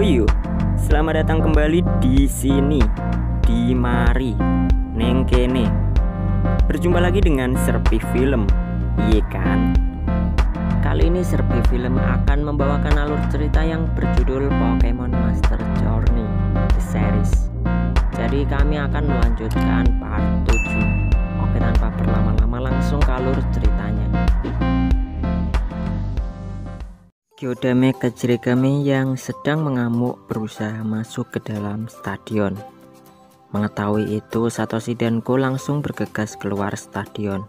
Yo, selamat datang kembali di sini, di mari, neng kene. Berjumpa lagi dengan Serpi Film, iya kan? Kali ini Serpi Film akan membawakan alur cerita yang berjudul Pokemon Master Journey The Series. Jadi kami akan melanjutkan part 7. Oke, tanpa berlama-lama langsung ke alur ceritanya. Kyodame Kajirigame yang sedang mengamuk berusaha masuk ke dalam stadion. Mengetahui itu, Satoshi dan Go langsung bergegas keluar stadion.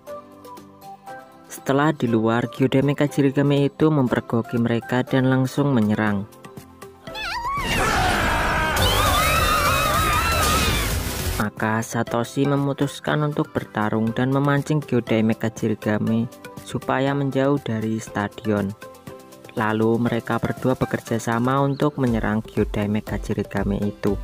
Setelah di luar, Kyodame Kajirigame itu mempergoki mereka dan langsung menyerang. Maka Satoshi memutuskan untuk bertarung dan memancing Kyodame Kajirigame supaya menjauh dari stadion. Lalu mereka berdua bekerja sama untuk menyerang Kyodame Kajirigame itu.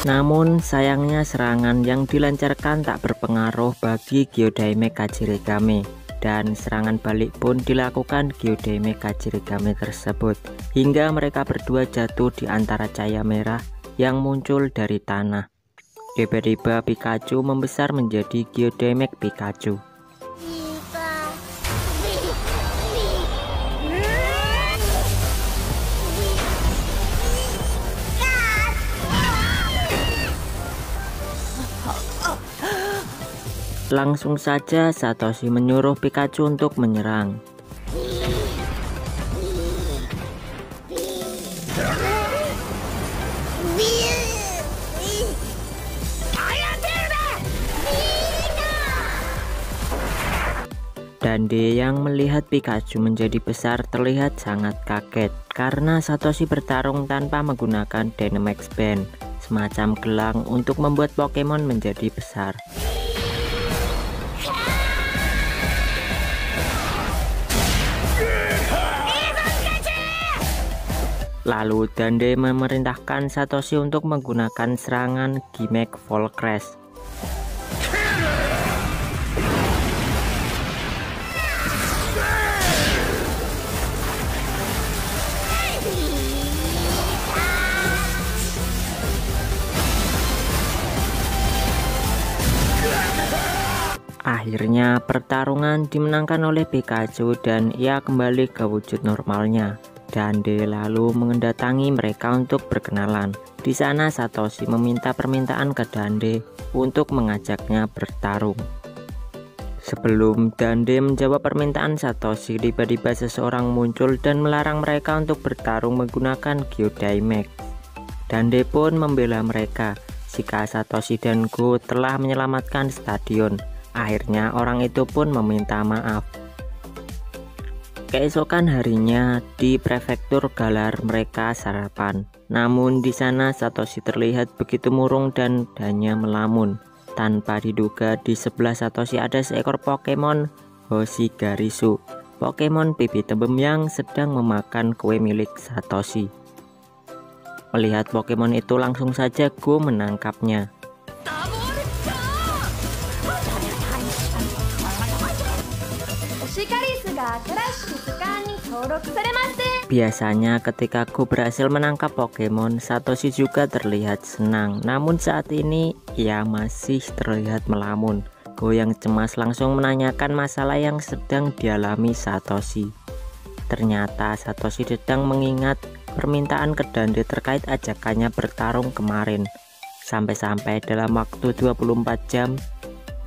Namun sayangnya serangan yang dilancarkan tak berpengaruh bagi Kyodame Kajirigame, dan serangan balik pun dilakukan Kyodame Kajirigame tersebut hingga mereka berdua jatuh di antara cahaya merah yang muncul dari tanah. Tiba-tiba Pikachu membesar menjadi Kyodame Pikachu. Langsung saja Satoshi menyuruh Pikachu untuk menyerang. Dande yang melihat Pikachu menjadi besar terlihat sangat kaget karena Satoshi bertarung tanpa menggunakan Dynamax Band, semacam gelang untuk membuat Pokemon menjadi besar. Lalu Dande memerintahkan Satoshi untuk menggunakan serangan Gimmick Full Crash. Akhirnya pertarungan dimenangkan oleh Pikachu dan ia kembali ke wujud normalnya. Dande lalu mendatangi mereka untuk berkenalan. Di sana Satoshi meminta permintaan ke Dande untuk mengajaknya bertarung. Sebelum Dande menjawab permintaan Satoshi, tiba-tiba seseorang muncul dan melarang mereka untuk bertarung menggunakan Geodynamax. Dande pun membela mereka jika Satoshi dan Go telah menyelamatkan stadion. Akhirnya orang itu pun meminta maaf. Keesokan harinya di prefektur Galar mereka sarapan. Namun di sana Satoshi terlihat begitu murung dan hanya melamun. Tanpa diduga di sebelah Satoshi ada seekor Pokemon Hoshigarisu, Pokemon pipi tebem yang sedang memakan kue milik Satoshi. Melihat Pokemon itu langsung saja Go menangkapnya. Biasanya ketika Go berhasil menangkap Pokemon, Satoshi juga terlihat senang. Namun saat ini ia masih terlihat melamun. Go yang cemas langsung menanyakan masalah yang sedang dialami Satoshi. Ternyata Satoshi sedang mengingat permintaan ke Dande terkait ajakannya bertarung kemarin. Sampai-sampai dalam waktu 24 jam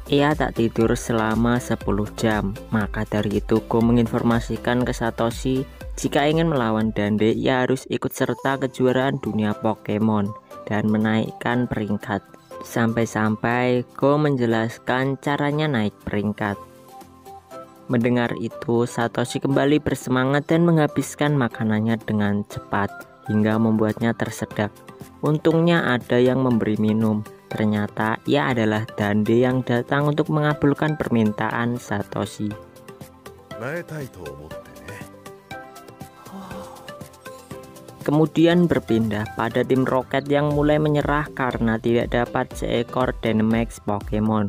ia tak tidur selama 10 jam. Maka dari itu Go menginformasikan ke Satoshi jika ingin melawan Dande ia harus ikut serta kejuaraan dunia Pokemon dan menaikkan peringkat. Sampai-sampai Go menjelaskan caranya naik peringkat. Mendengar itu Satoshi kembali bersemangat dan menghabiskan makanannya dengan cepat hingga membuatnya tersedak. Untungnya ada yang memberi minum. Ternyata ia adalah Dande yang datang untuk mengabulkan permintaan Satoshi. Kemudian berpindah pada tim Rocket yang mulai menyerah karena tidak dapat seekor Dynamax Pokemon.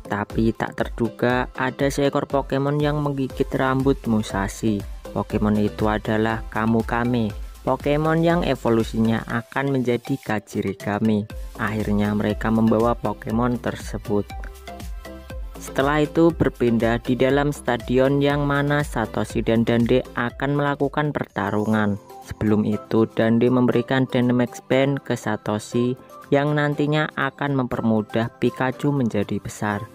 Tapi tak terduga ada seekor Pokemon yang menggigit rambut Musashi. Pokemon itu adalah Kamukame, Pokemon yang evolusinya akan menjadi Kajirigame. Akhirnya mereka membawa Pokemon tersebut. Setelah itu berpindah di dalam stadion yang mana Satoshi dan Dande akan melakukan pertarungan. Sebelum itu Dande memberikan Dynamax Band ke Satoshi yang nantinya akan mempermudah Pikachu menjadi besar.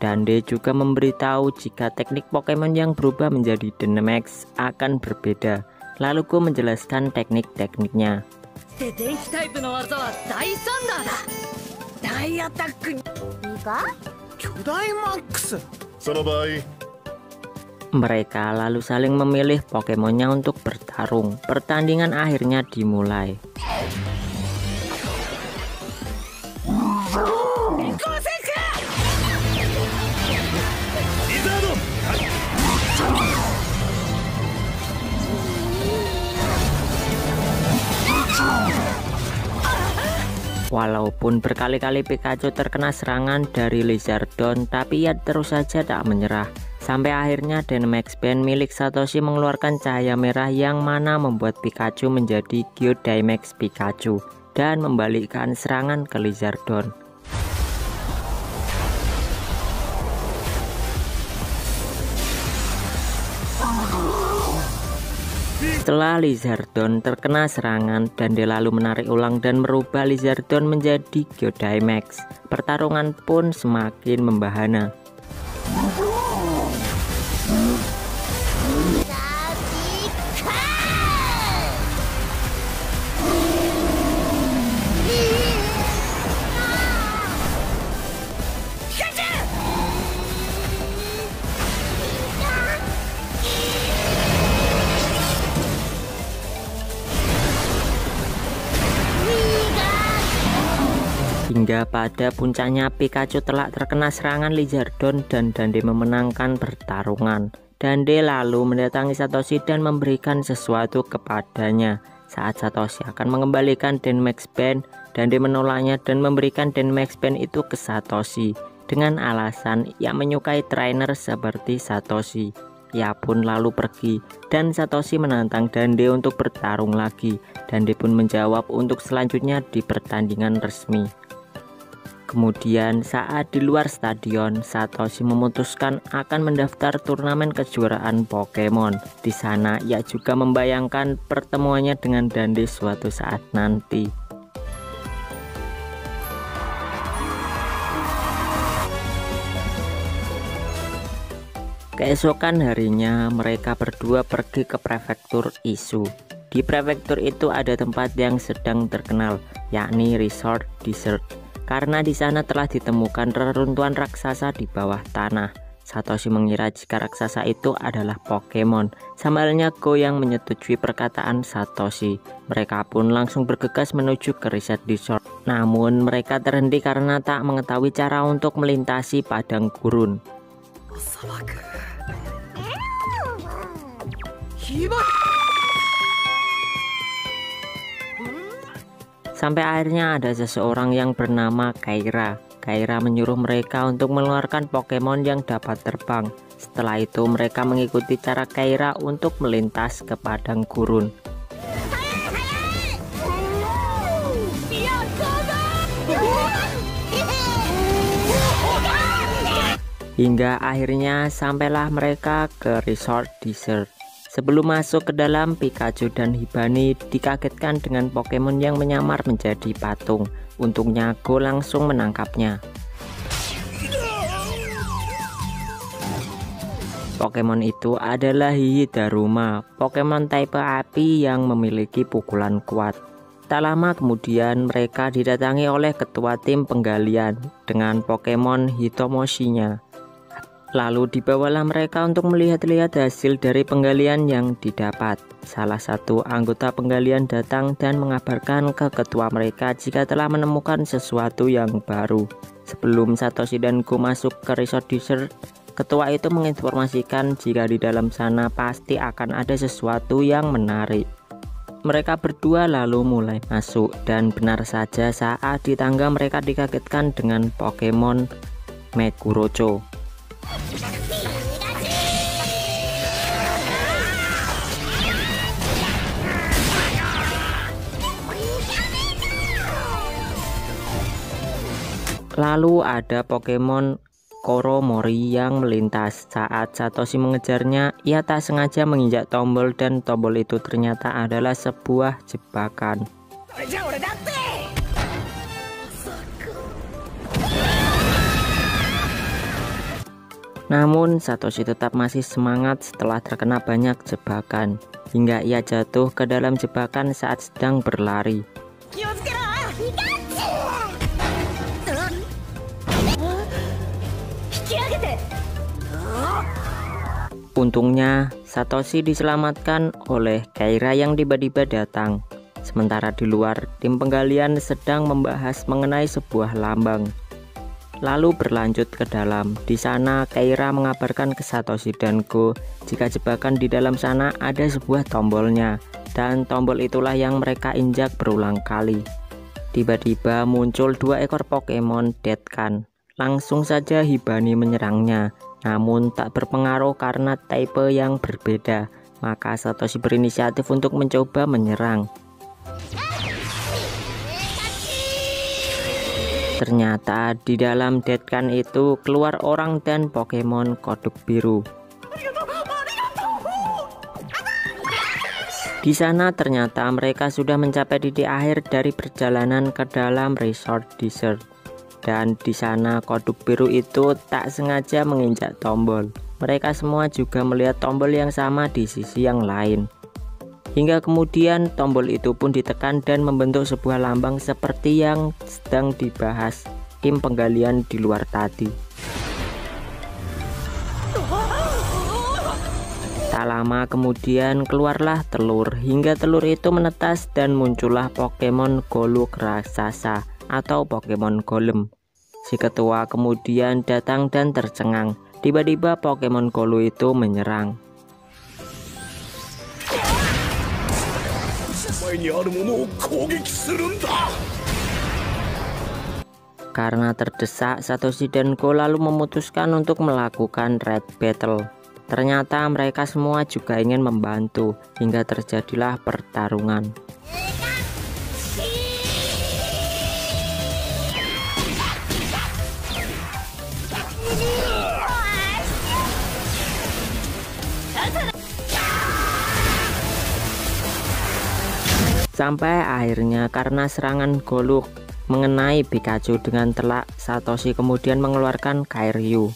Dande juga memberitahu jika teknik Pokemon yang berubah menjadi Dynamax akan berbeda. Lalu Go menjelaskan teknik-tekniknya. Mereka lalu saling memilih Pokemonnya untuk bertarung. Pertandingan akhirnya dimulai. Walaupun berkali-kali Pikachu terkena serangan dari Lizardon, tapi ia terus saja tak menyerah. Sampai akhirnya Dynamax Band milik Satoshi mengeluarkan cahaya merah yang mana membuat Pikachu menjadi Geodynamax Pikachu dan membalikkan serangan ke Lizardon. Setelah Lizardon terkena serangan, Dande lalu menarik ulang dan merubah Lizardon menjadi Geodynamax. Pertarungan pun semakin membahana. Hingga pada puncaknya Pikachu telah terkena serangan Lizardon dan Dande memenangkan pertarungan. Dande lalu mendatangi Satoshi dan memberikan sesuatu kepadanya. Saat Satoshi akan mengembalikan Dynamax Band, Dande menolaknya dan memberikan Dynamax Band itu ke Satoshi dengan alasan ia menyukai trainer seperti Satoshi. Ia pun lalu pergi dan Satoshi menantang Dande untuk bertarung lagi. Dande pun menjawab untuk selanjutnya di pertandingan resmi. Kemudian saat di luar stadion, Satoshi memutuskan akan mendaftar turnamen kejuaraan Pokemon. Di sana ia juga membayangkan pertemuannya dengan Dande suatu saat nanti. Keesokan harinya mereka berdua pergi ke prefektur Isu. Di prefektur itu ada tempat yang sedang terkenal, yakni Resort Desert. Karena di sana telah ditemukan reruntuhan raksasa di bawah tanah. Satoshi mengira jika raksasa itu adalah Pokemon. Sama halnya Go yang menyetujui perkataan Satoshi. Mereka pun langsung bergegas menuju ke Reset Resort. Namun mereka terhenti karena tak mengetahui cara untuk melintasi padang gurun. Sampai akhirnya ada seseorang yang bernama Kaira. Kaira menyuruh mereka untuk mengeluarkan Pokemon yang dapat terbang. Setelah itu mereka mengikuti cara Kaira untuk melintas ke padang gurun. Hingga akhirnya sampailah mereka ke Resort Desert. Sebelum masuk ke dalam, Pikachu dan Hibani dikagetkan dengan Pokemon yang menyamar menjadi patung. Untungnya Go langsung menangkapnya. Pokemon itu adalah Hihidaruma, Pokemon tipe api yang memiliki pukulan kuat. Tak lama kemudian mereka didatangi oleh ketua tim penggalian dengan Pokemon Hitomoshi-nya. Lalu dibawalah mereka untuk melihat-lihat hasil dari penggalian yang didapat. Salah satu anggota penggalian datang dan mengabarkan ke ketua mereka jika telah menemukan sesuatu yang baru. Sebelum Satoshi dan Go masuk ke Resort Desert, ketua itu menginformasikan jika di dalam sana pasti akan ada sesuatu yang menarik. mereka berdua lalu mulai masuk, dan benar saja saat di tangga mereka dikagetkan dengan Pokemon Meguro. Lalu ada Pokemon Koromori yang melintas. Saat Satoshi mengejarnya, ia tak sengaja menginjak tombol dan tombol itu ternyata adalah sebuah jebakan. Namun Satoshi tetap masih semangat setelah terkena banyak jebakan, hingga ia jatuh ke dalam jebakan saat sedang berlari. Untungnya Satoshi diselamatkan oleh Kaira yang tiba-tiba datang. Sementara di luar, tim penggalian sedang membahas mengenai sebuah lambang. Lalu berlanjut ke dalam. Di sana Kaira mengabarkan ke Satoshi dan Go jika jebakan di dalam sana ada sebuah tombolnya, dan tombol itulah yang mereka injak berulang kali. Tiba-tiba muncul 2 ekor Pokemon Deadcan. Langsung saja Hibani menyerangnya, namun tak berpengaruh karena tipe yang berbeda. Maka Satoshi berinisiatif untuk mencoba menyerang. Ternyata di dalam Deadcan itu keluar orang dan Pokemon kodok biru. Di sana ternyata mereka sudah mencapai titik akhir dari perjalanan ke dalam Resort Desert. Dan di sana kodok biru itu tak sengaja menginjak tombol. Mereka semua juga melihat tombol yang sama di sisi yang lain. Hingga kemudian tombol itu pun ditekan dan membentuk sebuah lambang seperti yang sedang dibahas tim penggalian di luar tadi. Tak lama kemudian keluarlah telur, hingga telur itu menetas dan muncullah Pokemon Goluk raksasa atau Pokemon Golem. Si ketua kemudian datang dan tercengang. Tiba-tiba Pokemon Goluk itu menyerang. Karena terdesak, Satoshi dan Go lalu memutuskan untuk melakukan Red Battle. Ternyata mereka semua juga ingin membantu, hingga terjadilah pertarungan. Sampai akhirnya karena serangan Goluk mengenai Pikachu dengan telak, Satoshi kemudian mengeluarkan Kairyu.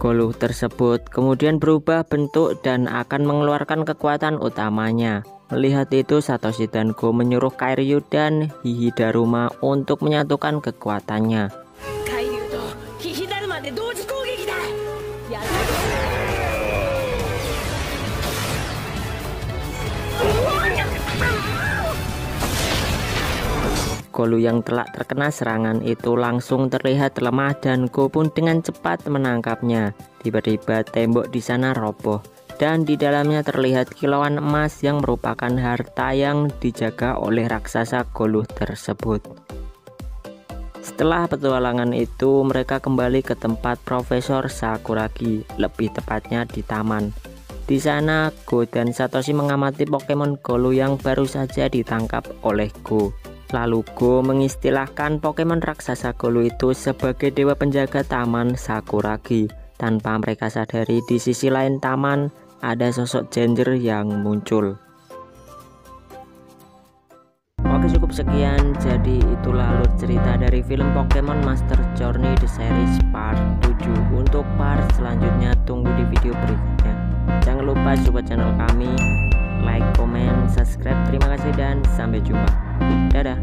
Goluk tersebut kemudian berubah bentuk dan akan mengeluarkan kekuatan utamanya. Melihat itu, Satoshi dan Go menyuruh Kairyu dan Hihidaruma untuk menyatukan kekuatannya. Goluk yang telak terkena serangan itu langsung terlihat lemah dan Go pun dengan cepat menangkapnya. Tiba-tiba tembok di sana roboh dan di dalamnya terlihat kilauan emas yang merupakan harta yang dijaga oleh raksasa Goluk tersebut. Setelah petualangan itu, mereka kembali ke tempat Profesor Sakuragi, lebih tepatnya di taman. Di sana Go dan Satoshi mengamati Pokemon Goluk yang baru saja ditangkap oleh Go. Lalu Go mengistilahkan Pokemon raksasa Goluk itu sebagai dewa penjaga taman Sakuragi. Tanpa mereka sadari, di sisi lain taman ada sosok Ginger yang muncul. Oke, cukup sekian. Jadi itulah alur cerita dari film Pokemon Master Journey The Series Part 7. Untuk part selanjutnya tunggu di video berikutnya. Jangan lupa support channel kami, like, komen, subscribe. Terima kasih dan sampai jumpa. Dadah.